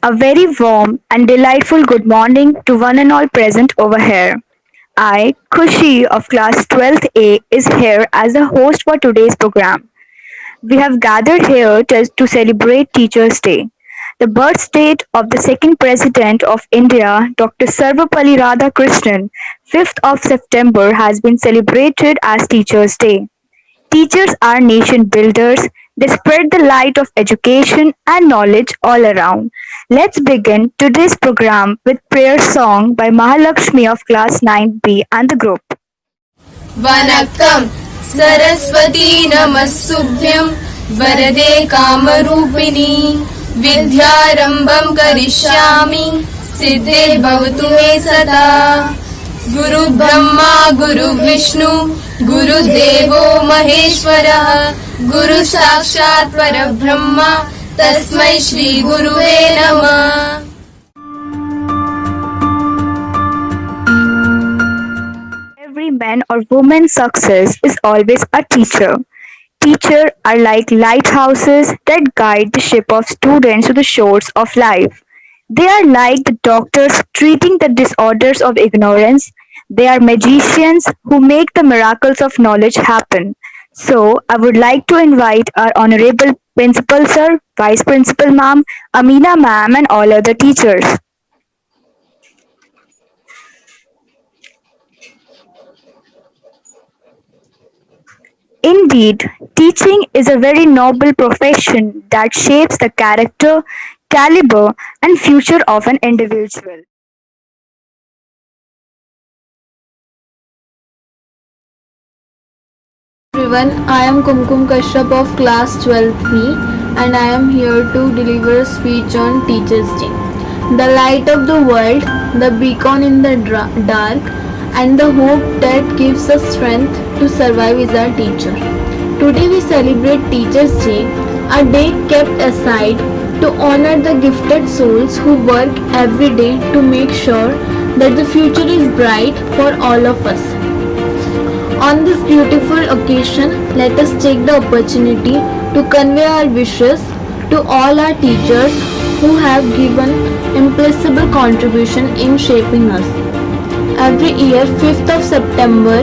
A very warm and delightful good morning to one and all present over here. I, Khushi of class 12th A, is here as the host for today's program. We have gathered here to celebrate Teachers' Day, the birth date of the second President of India, Dr. Sarvapalli Radhakrishnan. 5th of September has been celebrated as Teachers' Day. Teachers are nation builders. They spread the light of education and knowledge all around. Let's begin today's program with prayer song by Mahalakshmi of class 9B and the group. वनक्कं Saraswati नमस्तुभ्यं वरदे कामरूपिणी विद्यारम्भं करिष्यामि सिद्धे भवतु मे सदा गुरुब्रह्मा गुरुविष्णु गुरुदेवो महेश्वरः गुरु साक्षात् परब्रह्म तस्मै श्री गुरुवे नमः. Every man or woman's success is always a teacher. Teachers are like lighthouses that guide the ship of students to the shores of life. They are like the doctors treating the disorders of ignorance. They are magicians who make the miracles of knowledge happen. So, I would like to invite our Honorable Principal Sir, Vice Principal Ma'am, Amina Ma'am, and all other teachers. Indeed, teaching is a very noble profession that shapes the character, caliber, and future of an individual. Everyone, I am Kumkum Kashyap of class 12B and I am here to deliver a speech on Teachers' Day. The light of the world, the beacon in the dark, and the hope that gives us strength to survive is our teacher. Today we celebrate Teachers' Day, a day kept aside to honor the gifted souls who work every day to make sure that the future is bright for all of us. On this beautiful occasion, let us take the opportunity to convey our wishes to all our teachers who have given implacable contribution in shaping us. Every year, 5th of September,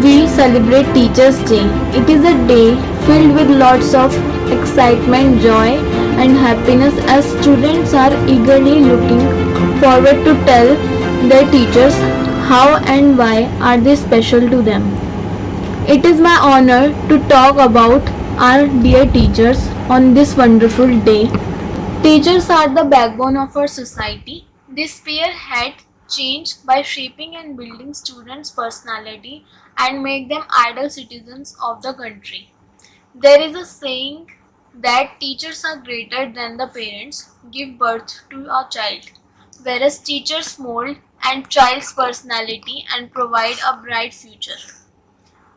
we celebrate Teachers' Day. It is a day filled with lots of excitement, joy and happiness as students are eagerly looking forward to tell their teachers how and why are they special to them. It is my honor to talk about our dear teachers on this wonderful day. Teachers are the backbone of our society. They spearhead change by shaping and building students' personality and make them ideal citizens of the country. There is a saying that teachers are greater than the parents give birth to a child, whereas teachers mold and child's personality and provide a bright future.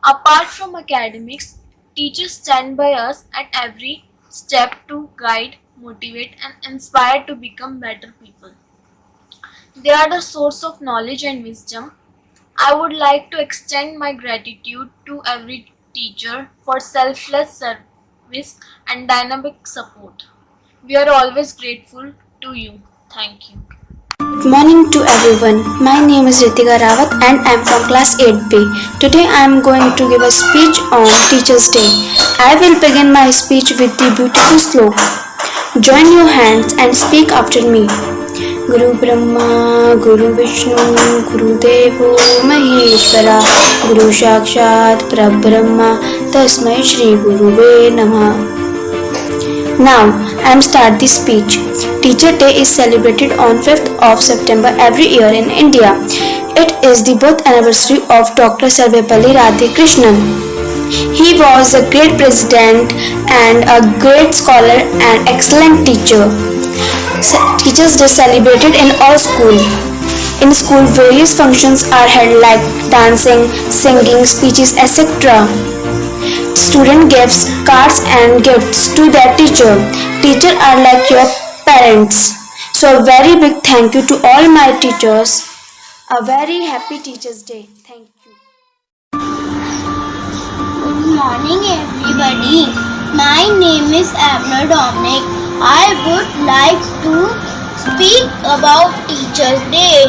Apart from academics, teachers stand by us at every step to guide, motivate, and inspire to become better people. They are the source of knowledge and wisdom. I would like to extend my gratitude to every teacher for selfless service and dynamic support. We are always grateful to you. Thank you. Good morning to everyone. My name is Ritika Rawat and I am from class 8B. Today I am going to give a speech on Teachers' Day. I will begin my speech with the beautiful slogan. Join your hands and speak after me. Guru Brahma, Guru Vishnu, Guru Devo Maheshwara, Guru Sakshat Parabrahma, Tasmai Shri Guruve Namah. Now, I am start the speech. Teacher Day is celebrated on 5th of September every year in India. It is the birth anniversary of Dr. Sarvepalli Radhakrishnan. He was a great president and a great scholar and excellent teacher. Teachers Day celebrated in all schools. In school, various functions are held like dancing, singing, speeches, etc. Student gives cards and gifts to their teacher. Teachers are like your parents. So a very big thank you to all my teachers. A very happy Teachers Day. Thank you. Good morning everybody. My name is Abner Dominic. I would like to speak about Teachers' Day.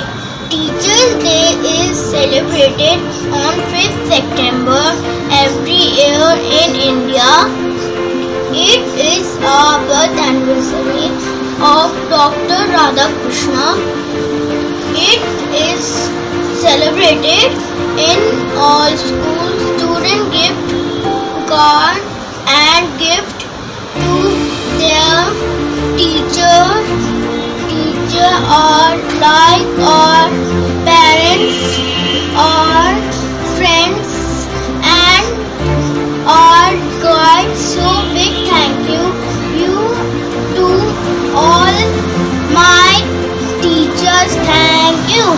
Teachers' Day is celebrated on 5th September every year in India. It is a birth anniversary of Dr. Radhakrishna. It is celebrated in all schools. Students gift card and gift to their teachers. Teacher or like our parents or friends and our guides. So big thank you to all my teachers. Thank you.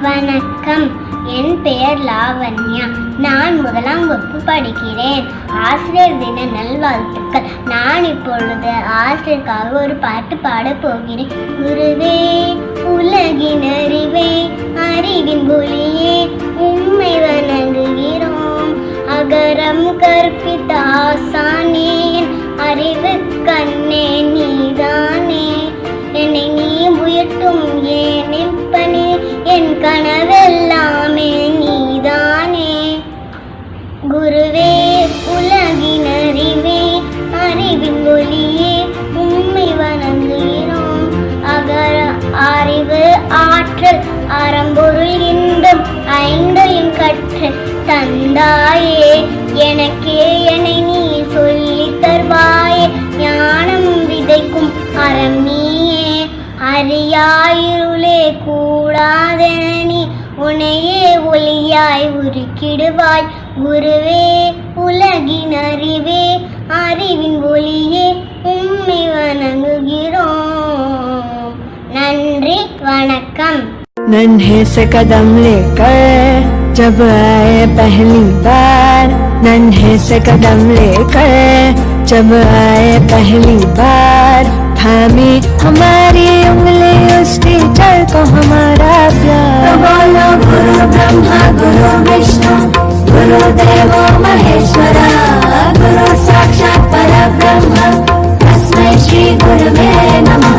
வணக்கம், என் பெயர் லாவண்யா. நான் முதலாம் வகுப்பு படிக்கிறேன். ஆசிரியர் தின நல்வாழ்த்துக்கள். நான் இப்பொழுது ஆசிரியருக்காக ஒரு பாட்டு பாடப் போகிறேன். குருவே உலகின் அறிவே, அறிவின் ஒளியே, உம்மை வணங்குகிறோம். அகரம் கற்பித்த ஆசானே, அறிவு கண்ணே நீதானே. என்னை நீ உயர்த்தும் ஏன் இப்பனே, என் கனவெல்லாமே நீதானே. குருவே உலகின் அறிவே, அறிவின் ஒளியே, உம்மை வணங்குகிறோம். அறிவு ஆற்றல் அறம்பொருள் இன்பம் ஐந்தையும் கற்று தந்தாயே. எனக்கே என்னை நீ சொல்லித் தருவாயே. ஞானம் விதைக்கும் அறம் நீயே. அறியாயிருளே கூடாதென நீ உன்னையே ஒளியாய் உருக்கிடுவாய். குருவே உலகின் அறிவே, அறிவின் ஒளியே, உம்மை வணங்குகிறோம். நன்றி, வணக்கம். नन्हे से कदम लेकर जब आए पहली बार, नन्हे से कदम लेकर जब आए पहली बार, थामी हमारी उंगली उस टीचर को हमारा प्यार। तो बोलो गुरु ब्रह्मा गुरु विष्णु गुरु देवो महेश्वरा, गुरु साक्षात परब्रह्म तस्मै श्री गुरुवे नमः।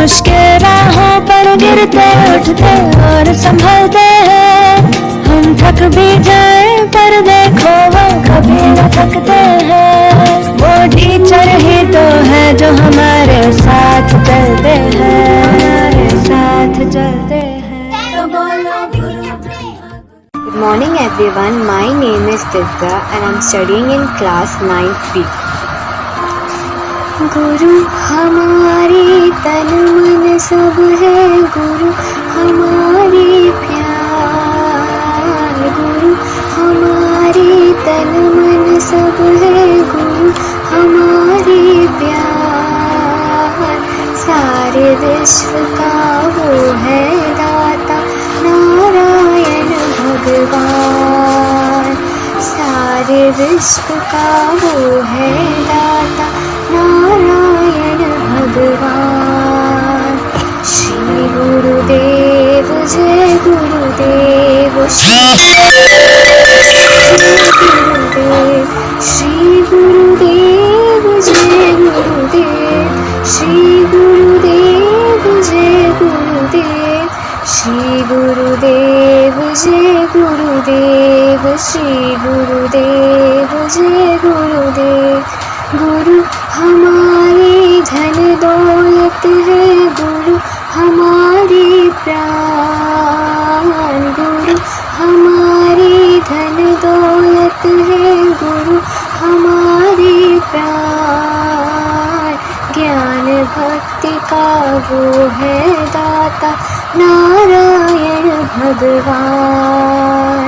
मुश्किल राहों पर गिरते उठते और संभलते हैं, हम थक भी जाए पर देखो वो कभी न थकते हैं। वो टीचर ही तो है जो हमारे साथ चलते हैं, हमारे साथ चलते हैं। तो बोलो Good morning everyone, my name is Divya and I'm studying in class 9th B. गुरु हमारी तन मन सब है, गुरु हमारी प्यार। गुरु हमारी तन मन सब है, गुरु हमारी प्यार। सारे विश्व का वो है दाता नारायण भगवान। सारे विश्व का वो है दाता नारायण भगवान। श्री गुरुदेव जय गुरुदेव, श्री गुरुदेव, श्री गुरुदेव जय गुरुदेव, श्री गुरुदेव जय गुरुदेव, श्री गुरुदेव जय गुरुदेव, श्री गुरुदेव जय गुरुदेव। गुरु हमारी धन दौलत है, गुरु हमारी प्राण। गुरु हमारी धन दौलत है, गुरु हमारी प्राण। ज्ञान भक्ति का वो है दाता नारायण भगवान।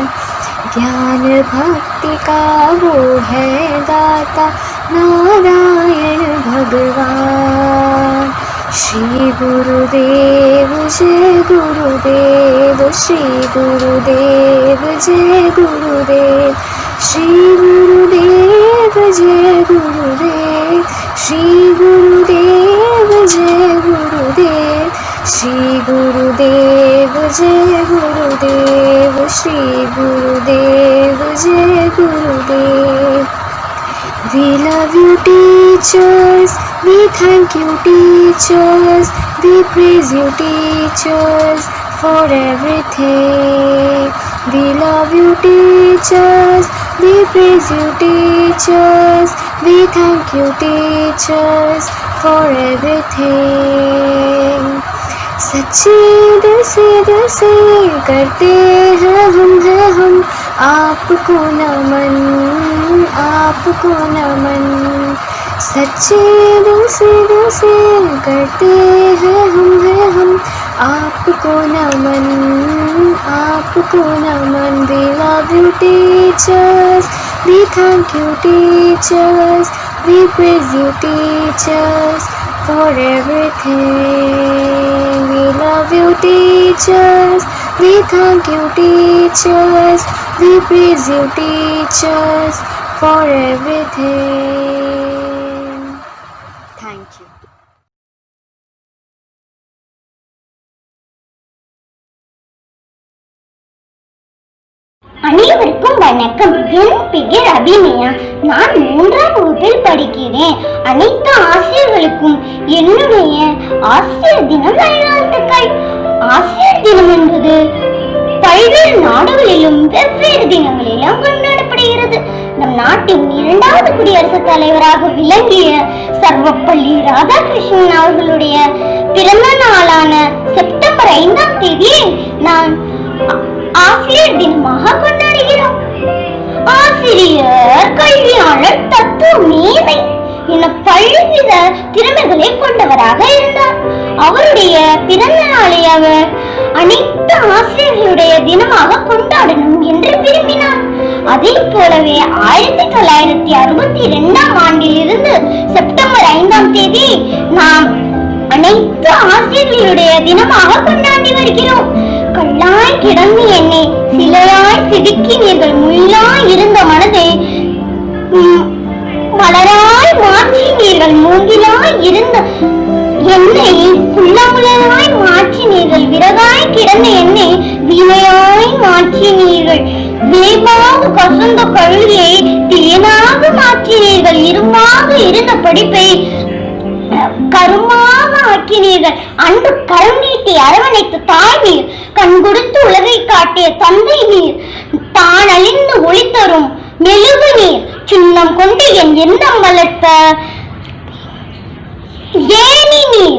ज्ञान भक्ति का वो है दाता नारायण भगवान। श्री गुरुदेव जय गुरुदेव, श्री गुरुदेव जय गुरुदेव, श्री गुरुदेव जय गुरुदेव, श्री गुरुदेव जय गुरुदेव, श्री गुरुदेव जय गुरुदेव, श्री गुरुदेव जय गुरुदेव. We love you teachers, we thank you teachers, we praise you teachers for everything. We love you teachers, we praise you teachers, we thank you teachers for everything. सच्चे दिल से करते हैं हम आपको नमन, आपको नमन. सच्चे दिल से करते हैं हम आपको नमन, आपको नमन. We love you teachers, we thank you teachers, we praise you teachers for everything. We love you teachers, we thank you teachers, we praise you teachers for everything. Thank you. அனைவருக்கும் வணக்கம். என் பெயர் அபிநயா. நான் 3ஆம் வகுப்பில் படிக்கிறேன். அனைத்து ஆசிரியர்களுக்கும் என்னுடைய ஆசிரியர் தின நல்வாழ்த்துக்கள். ஆசிரியர் தினம் என்பது பல்வேறு நாடுகளிலும் வெவ்வேறு தினங்களிலும் கொண்டாடப்படுகிறது. நம் நாட்டின் 2வது குடியரசுத் தலைவராக விளங்கிய சர்வப்பள்ளி ராதாகிருஷ்ணன் அவர்களுடைய பிறந்த நாளான செப்டம்பர் 5ஆம் தேதியை நான் ஆசிரியர் தினமாக கொண்டாடுகிறோம். ஆசிரியர், கல்வியாளர், தத்துவ மேதை என பல்வித திறமைகளை கொண்டவராக இருந்தார். அவருடைய பிறந்த நாளை அவர் அனைத்து ஆசிரியர்களுடைய தினமாக கொண்டாடணும் என்று விரும்பினார். அதே போலவே 1962ஆம் ஆண்டில் இருந்து செப்டம்பர் 5ஆம் தேதி நாம் அனைத்து ஆசிரியர்களுடைய தினமாக கொண்டாடி வருகிறோம். கல்லாய் கிடந்து என்னை சிலையாய் செதுக்கினீர்கள், முள்ளாய் இருந்த மனதை மலராய் மாற்றினீர்கள், மூங்கிலாய் இருந்த என்னை புல்லமுலாய் மாற்றினீர்கள், விறகாய் கிடந்த என்னை வீணையாய் மாற்றினீர்கள், வேகமாக கசந்த கல்வியை தேனாக மாற்றினீர்கள், இருமாக இருந்த படிப்பை கருமாக ஆக்கினீர்கள், அன்பு கரம் நீட்டி அரவணைத்து தாய் நீர், கண் கொடுத்து உலகை காட்டிய தந்தை நீர், தான் அழிந்து ஒளி தரும் மெழுகு நீர், சின்னம் கொண்டு என் எண்ணம் வளர்த்த ஏணி நீர்,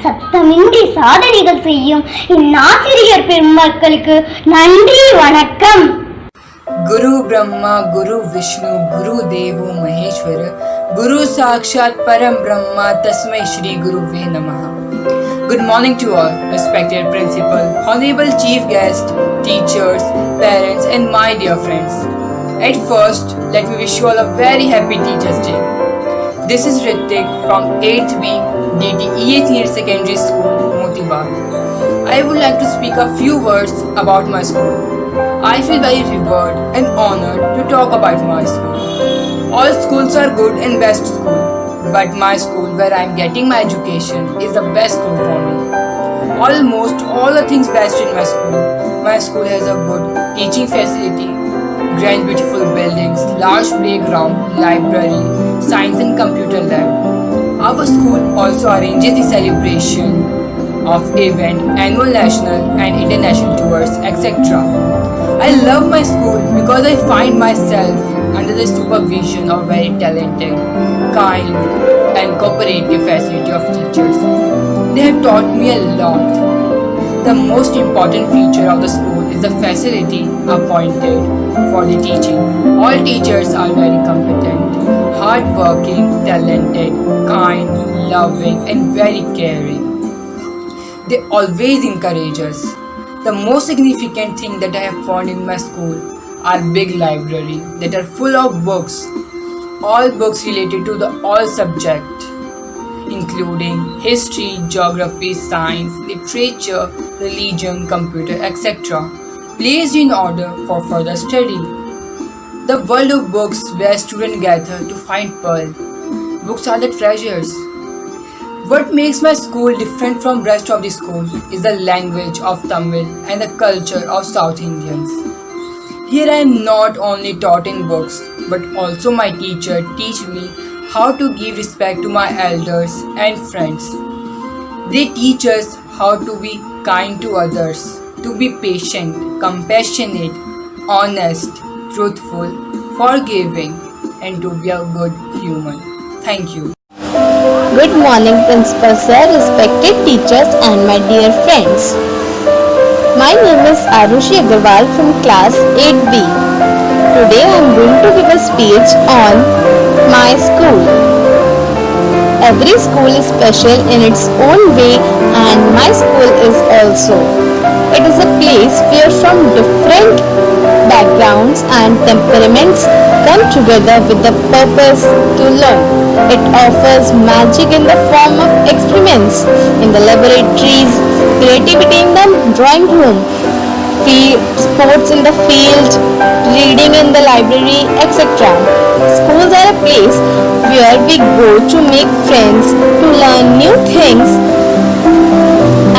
சத்தமின்றி சாதனைகள் செய்யும் என் ஆசிரியர் பெருமக்களுக்கு நன்றி, வணக்கம். गुरु ब्रह्मा गुरु विष्णु गुरु देवो महेश्वर गुरु साक्षात परम ब्रह्मा तस्मै श्री गुरुवे नमः. Good morning to all, respected principal, honorable chief guest, teachers, parents and my dear friends. At first, let me wish you all a very happy Teachers Day. This is Ritik from 8th B DTEA Senior Secondary School, Motibag. I would like to speak a few words about my school. I feel very revered and honored to talk about my school. All schools are good and best school, but my school where I am getting my education is the best school for me. Almost all the things best in my school. My school has a good teaching facility, grand beautiful buildings, large playground, library, science and computer lab. Our school also arranges the celebration of event, annual national and international tours, etc. I love my school because I find myself under the supervision of very talented, kind and cooperative facility of teachers. They have taught me a lot. The most important feature of the school is the facility appointed for the teaching. All teachers are very competent, hardworking, talented, kind, loving and very caring. They always encourage us. The most significant thing that I have found in my school are big library that are full of books. All books related to the all subject, including history, geography, science, literature, religion, computer, etc. placed in order for further study. The world of books where students gather to find pearl. Books are the treasures. What makes my school different from rest of the school is the language of Tamil and the culture of South Indians. Here I am not only taught in books, but also my teacher teach me how to give respect to my elders and friends. They teach us how to be kind to others, to be patient, compassionate, honest, truthful, forgiving, and to be a good human. Thank you. Good morning, Principal Sir, respected teachers, and my dear friends. My name is Arushi Agarwal from class 8B. Today I am going to give a speech on my school. Every school is special in its own way, and my school is also. It is a place where from different backgrounds and temperaments come together with the purpose to learn. It offers magic in the form of experiments in the laboratories, creativity in the drawing room, sports in the field, reading in the library, etc. Schools are a place where we go to make friends, to learn new things,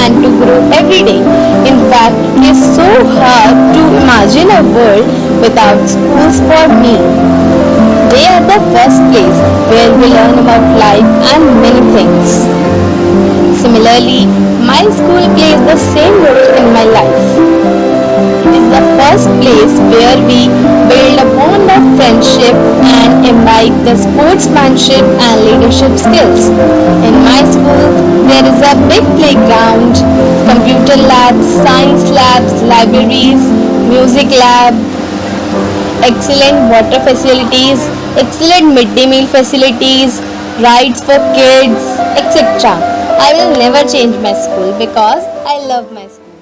and to grow every day. In fact, it is so hard to imagine a world without schools for me. They are the first place where we learn about life and many things. Similarly, my school plays the same role in my life. It is the first place where we build a bond of friendship and imbibe the sportsmanship and leadership skills. In my school, there is a big playground, computer labs, science labs, libraries, music lab, excellent water facilities, excellent midday meal facilities, rides for kids, etc. I will never change my school because I love my school.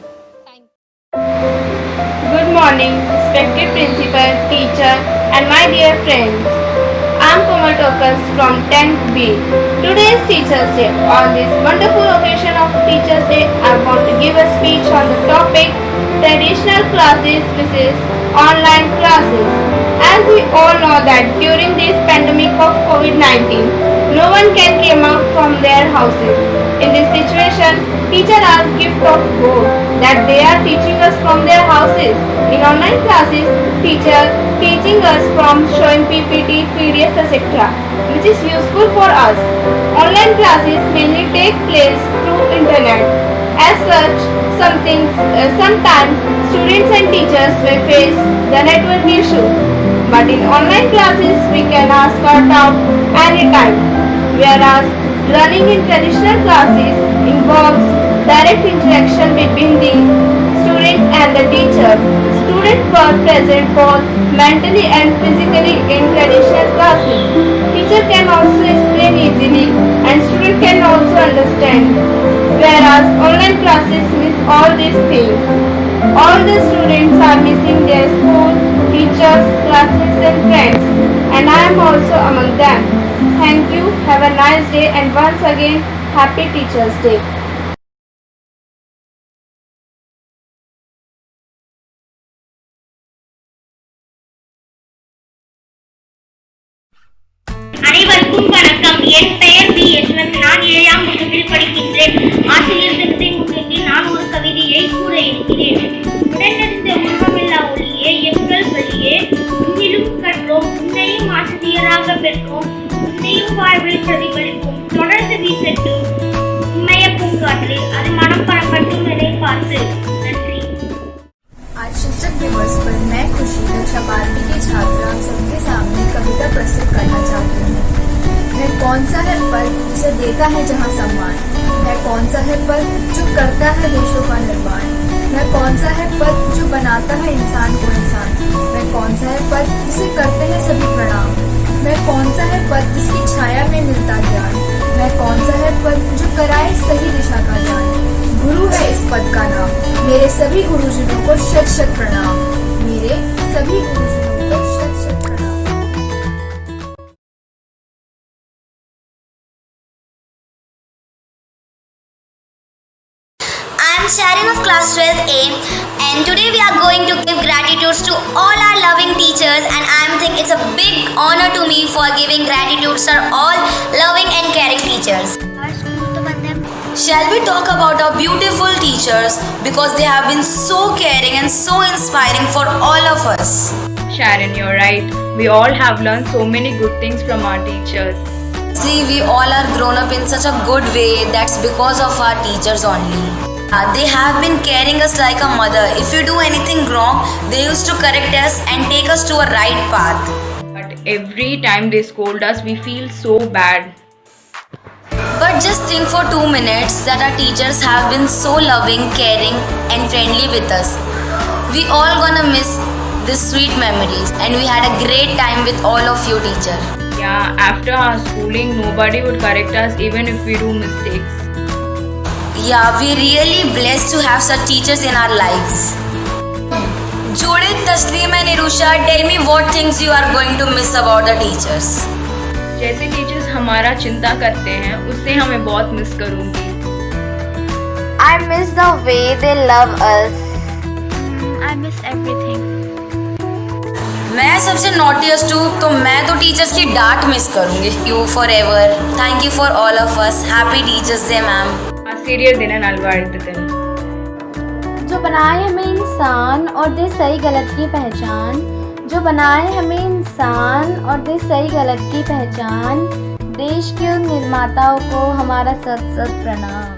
Thank you. Good morning, respected principal, teacher, and my dear friends. I am Komal Tokas from 10th B. Today is Teachers Day. On this wonderful occasion of Teachers Day, I want to give a speech on the topic traditional classes versus online classes. As we all know that during this pandemic of COVID-19, no one can come out from their houses. In this situation, teachers are gift of both that they are teaching us from their houses. In online classes, teachers teaching us from showing PPT, PDF, etc., which is useful for us. Online classes mainly take place through internet. As such, sometimes students and teachers may face the network issue. But in online classes, we can ask our doubt anytime. Whereas learning in traditional classes involves direct interaction between the student and the teacher. Students were present both mentally and physically in traditional classes. Teacher can also explain easily and student can also understand. Whereas online classes miss all these things. All the students are missing their school, teachers, classmates and friends, and I am also among them. Thank you, have a nice day, and once again, Happy Teachers Day. அனைவருக்கும் வணக்கம். என் பெயர் B Yashwant. நான் 7ஆம் வகுப்பில் படிக்கின்றேன். ஆசிரியர் தினத்தை முன்னிட்டு நான் ஒரு கவிதையை கூற இருக்கிறேன். உடனறிந்த உருவமில்லா ஒளியே, எங்கள் வழியே உன்னிலும் கற்றோம், உன்னையும் ஆசிரியராக பெற்றோம், உன்னையும் வாழ்வில் பிரதிபலிப்போம், தொடர்ந்து வீசட்டும் உண்மைய பூங்காற்று, அது மனம் பரப்பட்டும் என்னை பார்த்து. நன்றி. आज शिक्षक दिवस पर मैं खुशी कक्षा 12वीं की छात्रा सबके सामने कविता प्रस्तुत करना चाहती हूँ। वह कौन सा है पल जिसे देता है जहाँ सम्मान, वह कौन सा है पल जो करता है देशों का निर्माण, वह कौन सा है पल जो बनाता है इंसान को इंसान, वह कौन सा है पल जिसे करते हैं सभी प्रणाम, वह कौन सा है पल जिसकी छाया में मिलता ज्ञान, वह कौन सा है पल जो कराए सही दिशा का ज्ञान। गुरु है इस पद का नाम, मेरे सभी गुरुजनों को शत शत प्रणाम, मेरे सभी गुरुजनों को शत शत प्रणाम। I am Sharon of class 12A, and today we are going to give gratitudes to all our loving teachers, and I think it's a big honor to me for giving gratitudes to all loving and caring teachers. Our school Shall we talk about our beautiful teachers because they have been so caring and so inspiring for all of us? Sharon, you're right. We all have learned so many good things from our teachers. See, we all are grown up in such a good way. That's because of our teachers only. They have been carrying us like a mother. If you do anything wrong, they used to correct us and take us to a right path. But every time they scold us, we feel so bad. But just think for 2 minutes that our teachers have been so loving, caring and friendly with us. We all gonna miss these sweet memories, and we had a great time with all of you teachers. Yeah, after our schooling, nobody would correct us even if we do mistakes. Yeah, we really blessed to have such teachers in our lives. Judith, Tasleem and Irusha, tell me what things you are going to miss about the teachers. जैसे teachers हमारा चिंता करते हैं, उससे हमें बहुत miss करूंगी. I miss the way they love us. I miss everything. मैं सबसे नॉटीएस्ट हूँ, तो मैं तो टीचर्स की डांट मिस करूंगी. You forever. Thank you for all of us. Happy Teachers Day, ma'am. आसिरियर दिन नलवाड़ितन. जो बनाए हमें इंसान और दे सही गलत की पहचान, जो बनाए हमें इंसान और दे सही गलत की पहचान, देश के उन निर्माताओं को हमारा सत सत प्रणाम.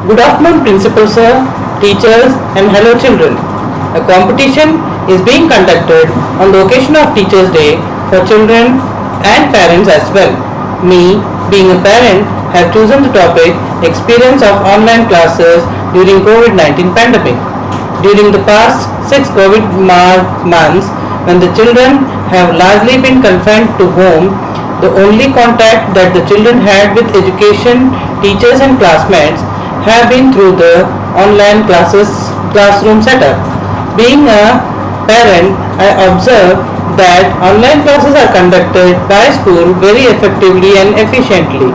Good afternoon, Principal Sir, teachers, and hello children. A competition is being conducted on the occasion of Teachers' Day for children and parents as well. Me, being a parent, have chosen the topic Experience of Online Classes during COVID-19 pandemic. During the past 6 COVID months, when the children have largely been confined to home, the only contact that the children had with education, teachers and classmates have been through the online classroom setup. Being a parent, I observe that online classes are conducted by school very effectively and efficiently.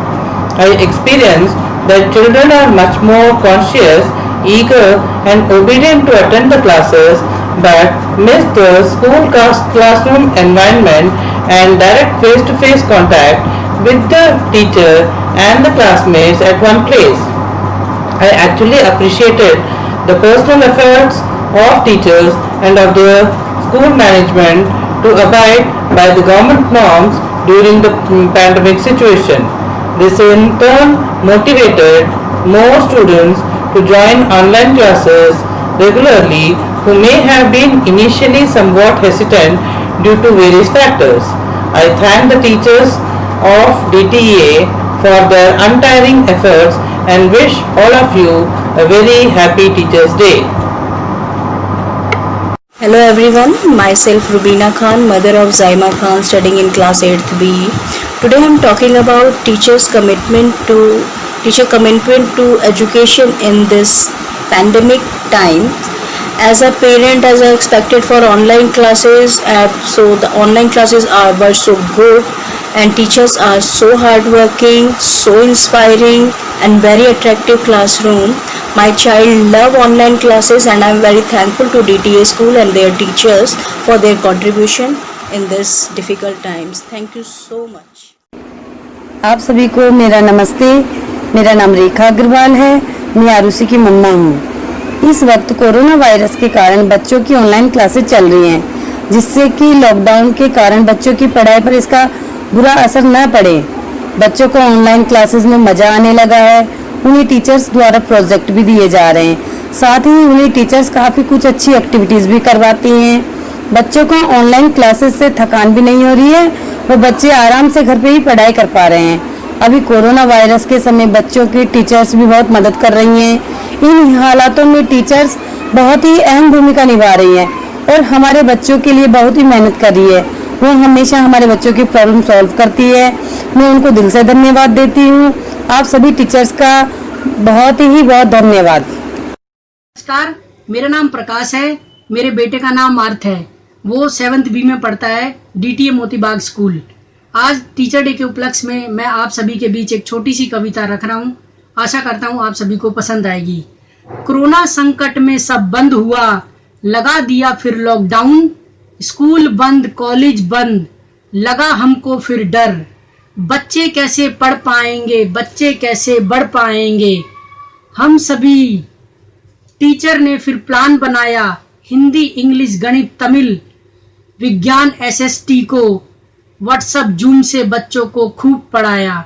I experienced that children are much more conscious, eager and obedient to attend the classes, but miss the school classroom environment and direct face-to-face contact with the teacher and the classmates at one place. I actually appreciated the personal efforts of teachers and of the school management to abide by the government norms during the pandemic situation. This in turn motivated more students to join online classes regularly who may have been initially somewhat hesitant due to various factors. I thank the teachers of DTEA for their untiring efforts and wish all of you a very happy Teachers' Day. Hello everyone, myself Rubina Khan, mother of Zaima Khan, studying in class 8th B. Today I am talking about teachers' commitment to education in this pandemic time. As a parent, as I expected for online classes, so the online classes were so good and teachers are so hardworking, so inspiring and very attractive classroom. My child love online classes and I am very thankful to DTA school and their teachers for their contribution in this difficult times. Thank you so much. आप सभी को मेरा नमस्ते। मेरा नाम रेखा अग्रवाल है। मैं आरुषि की मम्मा हूँ। इस वक्त कोरोना वायरस के कारण बच्चों की ऑनलाइन क्लासेस चल रही हैं, जिससे कि लॉकडाउन के कारण बच्चों की पढ़ाई पर इसका बुरा असर न पड़े। बच्चों को ऑनलाइन क्लासेस में मज़ा आने लगा है। उन्हें टीचर्स द्वारा प्रोजेक्ट भी दिए जा रहे हैं, साथ ही उन्हें टीचर्स काफ़ी कुछ अच्छी एक्टिविटीज़ भी करवाती हैं। बच्चों को ऑनलाइन क्लासेस से थकान भी नहीं हो रही है, वो बच्चे आराम से घर पे ही पढ़ाई कर पा रहे हैं। अभी कोरोना वायरस के समय बच्चों की टीचर्स भी बहुत मदद कर रही हैं। इन हालातों में टीचर्स बहुत ही अहम भूमिका निभा रही हैं और हमारे बच्चों के लिए बहुत ही मेहनत कर रही है। वो हमेशा हमारे बच्चों की प्रॉब्लम सॉल्व करती है। मैं उनको दिल से धन्यवाद देती हूँ। आप सभी टीचर्स का बहुत धन्यवाद। नमस्कार, मेरा नाम प्रकाश है। मेरे बेटे का नाम अर्थ है। वो 7th B में पढ़ता है, DTA मोतीबाग स्कूल। आज टीचर डे के उपलक्ष्य में मैं आप सभी के बीच एक छोटी सी कविता रख रहा हूँ। आशा करता हूँ आप सभी को पसंद आएगी। कोरोना संकट में सब बंद हुआ, लगा दिया फिर लॉकडाउन। स्कूल बंद, कॉलेज बंद, लगा हमको फिर डर। बच्चे कैसे पढ़ पाएंगे, बच्चे कैसे बढ़ पाएंगे। हम सभी टीचर ने फिर प्लान बनाया, हिंदी, इंग्लिश, गणित, तमिल, विज्ञान, SST को व्हाट्सएप, जूम से बच्चों को खूब पढ़ाया।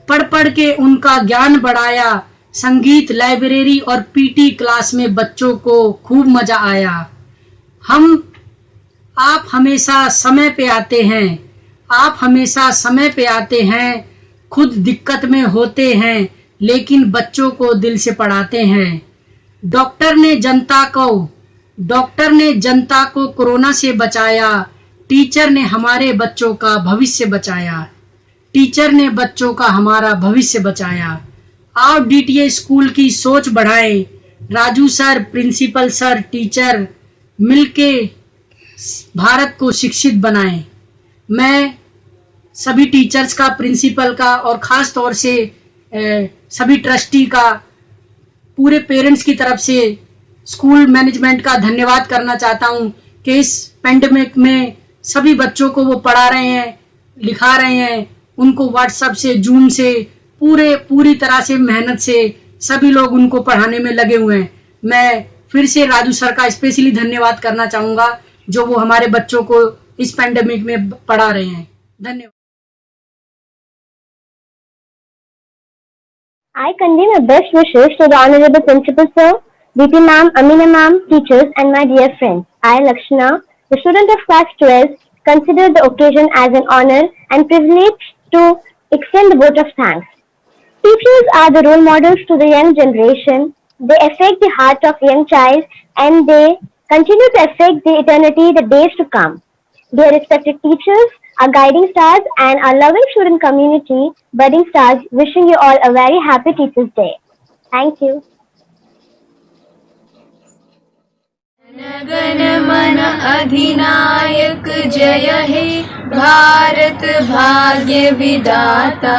पढ़ पढ़ के उनका ज्ञान बढ़ाया। संगीत, लाइब्रेरी और PT क्लास में बच्चों को खूब मजा आया। आप हमेशा समय पे आते हैं, आप हमेशा समय पे आते हैं। खुद दिक्कत में होते हैं, लेकिन बच्चों को दिल से पढ़ाते हैं। डॉक्टर ने जनता को कोरोना से बचाया। टीचर ने हमारे बच्चों का भविष्य बचाया। टीचर ने बच्चों का हमारा भविष्य बचाया। आओ DTA स्कूल की सोच बढ़ाएं। Raju sir, principal sir, teacher मिलके भारत को शिक्षित बनाएं। मैं सभी टीचर्स का, प्रिंसिपल का और ख़ास तौर से सभी ट्रस्टी का, पूरे पेरेंट्स की तरफ से स्कूल मैनेजमेंट का धन्यवाद करना चाहता हूं कि इस पेंडेमिक में सभी बच्चों को वो पढ़ा रहे हैं, लिखा रहे हैं। उनको व्हाट्सएप से, जूम से, पूरी तरह से मेहनत से सभी लोग उनको पढ़ाने में लगे हुए हैं। मैं फिर से राजू सर का स्पेशली धन्यवाद करना चाहूँगा, जो वो हमारे बच्चों को इस पेंडेमिक में पढ़ा रहे हैं। धन्यवाद। I convey my best wishes to the Honorable Principal Sir, VP Ma'am, Amina Ma'am, teachers and my dear friends. I, Lakshana, the student of class 12, consider the occasion as an honor and privilege to extend the vote of thanks. Teachers are the role models to the young generation. They affect the heart of young child and they continue to affect the eternity, the days to come. Dear respected teachers, our guiding stars and our loving student community, budding stars, wishing you all a very happy Teachers Day. Thank you. गण मन अधिनायक जय हे भारत भाग्य विधाता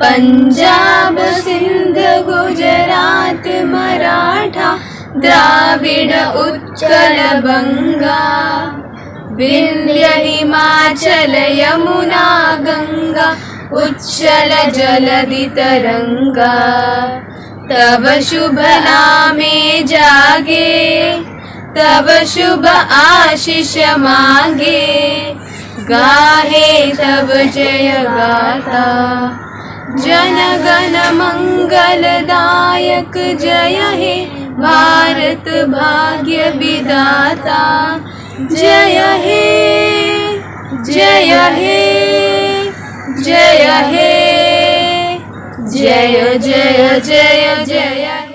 पंजाब सिंध गुजरात मराठा द्राविड़ उत्कल बंगा विंध्य हिमाचल यमुना गंगा उच्चल जलधि तरंगा तब शुभ नामे जागे तब शुभ आशीष मांगे गाहे तब जय गाथा जन गण मंगलदायक जय हे भारत भाग्य विधाता जय हे जय हे जय हे जय जय जय जय